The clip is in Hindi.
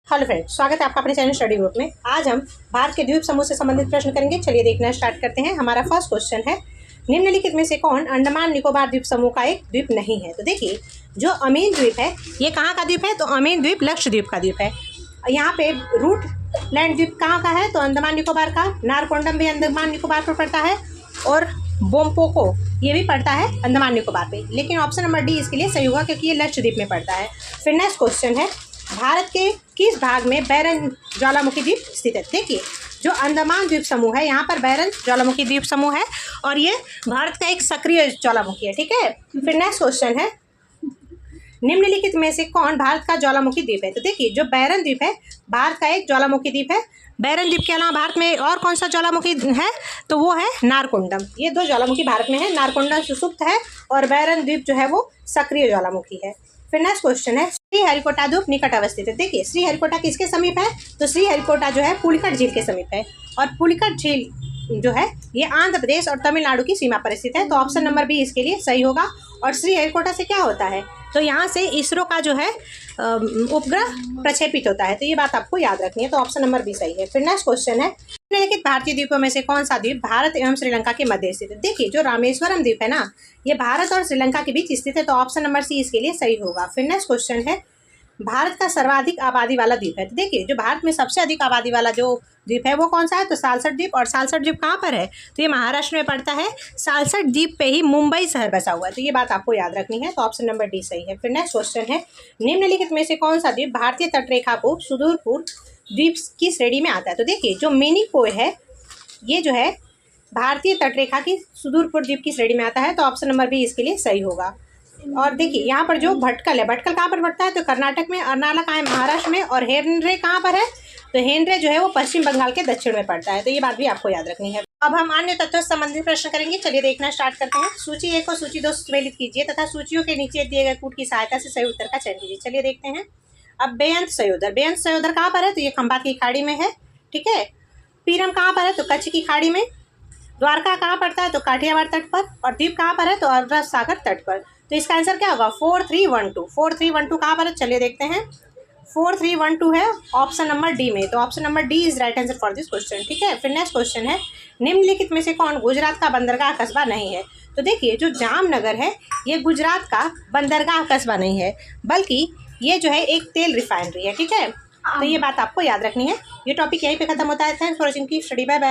हेलो फ्रेंड्स, स्वागत है आपका अपने चैनल स्टडी ग्रुप में। आज हम भारत के द्वीप समूह से संबंधित प्रश्न करेंगे। चलिए देखना स्टार्ट करते हैं। हमारा फर्स्ट क्वेश्चन है, निम्नलिखित में से कौन अंडमान निकोबार द्वीप समूह का एक द्वीप नहीं है। तो देखिए, जो अमीन द्वीप है ये कहाँ का द्वीप है? तो अमीन द्वीप लक्षद्वीप का द्वीप है। यहाँ पे रूट लैंड द्वीप कहाँ का है? तो अंडमान निकोबार का। नारकोंडम भी अंडमान निकोबार पर पड़ता है और बोमपोको ये भी पड़ता है अंडमान निकोबार पे। लेकिन ऑप्शन नंबर डी इसके लिए सही होगा क्योंकि ये लक्षद्वीप में पड़ता है। फिर नेक्स्ट क्वेश्चन है, भारत के किस भाग में बैरन ज्वालामुखी द्वीप स्थित है? देखिए, जो अंडमान द्वीप समूह है यहाँ पर बैरन ज्वालामुखी द्वीप समूह है और ये भारत का एक सक्रिय ज्वालामुखी है। ठीक है। फिर नेक्स्ट क्वेश्चन है, निम्नलिखित में से कौन भारत का ज्वालामुखी द्वीप है? तो देखिए, जो बैरन द्वीप है भारत का एक ज्वालामुखी द्वीप है। बैरन द्वीप के अलावा भारत में और कौन सा ज्वालामुखी है? तो वो है नारकोंडम। ये दो ज्वालामुखी भारत में है, नारकोंडम सुसुप्त है और बैरन द्वीप जो है वो सक्रिय ज्वालामुखी है। फिर नेक्स्ट क्वेश्चन है, श्रीहरिकोटा द्वीप निकट अवस्थित है। देखिए, श्रीहरिकोटा किसके समीप है? तो श्रीहरिकोटा जो है पुलिकट झील के समीप है और पुलिकट झील जो है ये आंध्र प्रदेश और तमिलनाडु की सीमा पर स्थित है। तो ऑप्शन नंबर बी इसके लिए सही होगा। और श्रीहरिकोटा से क्या होता है? तो यहाँ से इसरो का जो है उपग्रह प्रक्षेपित होता है। तो ये बात आपको याद रखनी है। तो ऑप्शन नंबर बी सही है। फिर नेक्स्ट क्वेश्चन है, निम्नलिखित भारतीय द्वीपों में से कौन सा द्वीप भारत एवं श्रीलंका के मध्य स्थित है? देखिए, जो रामेश्वरम द्वीप है ना, ये भारत और श्रीलंका के बीच स्थित है। तो ऑप्शन नंबर सी इसके लिए सही होगा। फिर नेक्स्ट क्वेश्चन है, भारत का सर्वाधिक आबादी वाला द्वीप है। तो देखिए, जो भारत में सबसे अधिक आबादी वाला जो द्वीप है वो कौन सा है? तो सालसठ द्वीप। और सालसठ द्वीप कहाँ पर है? तो ये महाराष्ट्र में पड़ता है। सालसठ द्वीप पे ही मुंबई शहर बसा हुआ है। तो ये बात आपको याद रखनी है। तो ऑप्शन नंबर डी सही है। फिर नेक्स्ट क्वेश्चन है, निम्नलिखित में से कौन सा द्वीप भारतीय तटरेखा को सुदूर पूर्व द्वीप की श्रेणी में आता है? तो देखिए, जो मिनिकोय है ये जो है भारतीय तटरेखा की सुदूर पूर्व द्वीप की श्रेणी में आता है। तो ऑप्शन नंबर बी इसके लिए सही होगा। और देखिए, यहाँ पर जो भटकल है, भटकल कहाँ पर पड़ता है? तो कर्नाटक में। अर्नाला कहाँ है? महाराष्ट्र में। और हेनरे कहाँ पर है? तो हेनरे जो है वो पश्चिम बंगाल के दक्षिण में पड़ता है। तो ये बात भी आपको याद रखनी है। अब हम अन्य तत्वों से संबंधित प्रश्न करेंगे। चलिए देखना स्टार्ट करते हैं। सूची 1 और सूची 2 सम्मिलित कीजिए तथा सूचियों के नीचे दिए गए कूट की सहायता से सही उत्तर का चयन कीजिए। चलिए देखते हैं। अब बेअंत सयोदर, बेअंत सयोदर कहाँ पर है? तो ये खंभात की खाड़ी में है। ठीक है। पीरम कहाँ पर है? तो कच्छ की खाड़ी में। द्वारका कहाँ पड़ता है? तो काठियावाड़ तट पर। और द्वीप कहाँ पर है? तो अरब सागर तट पर। तो इसका आंसर क्या होगा? 4312। 4312 कहाँ पर है? चलिए देखते हैं। 4312 है ऑप्शन नंबर डी में। तो option number D is right answer for this question. ठीक है। फिर नेक्स्ट क्वेश्चन है, निम्नलिखित में से कौन गुजरात का बंदरगाह कस्बा नहीं है? तो देखिए, जो जामनगर है ये गुजरात का बंदरगाह कस्बा नहीं है, बल्कि ये जो है एक तेल रिफाइनरी है। ठीक है। तो ये बात आपको याद रखनी है। ये टॉपिक यहीं पे खत्म होता है। Thanks for watching. Keep study. Bye bye.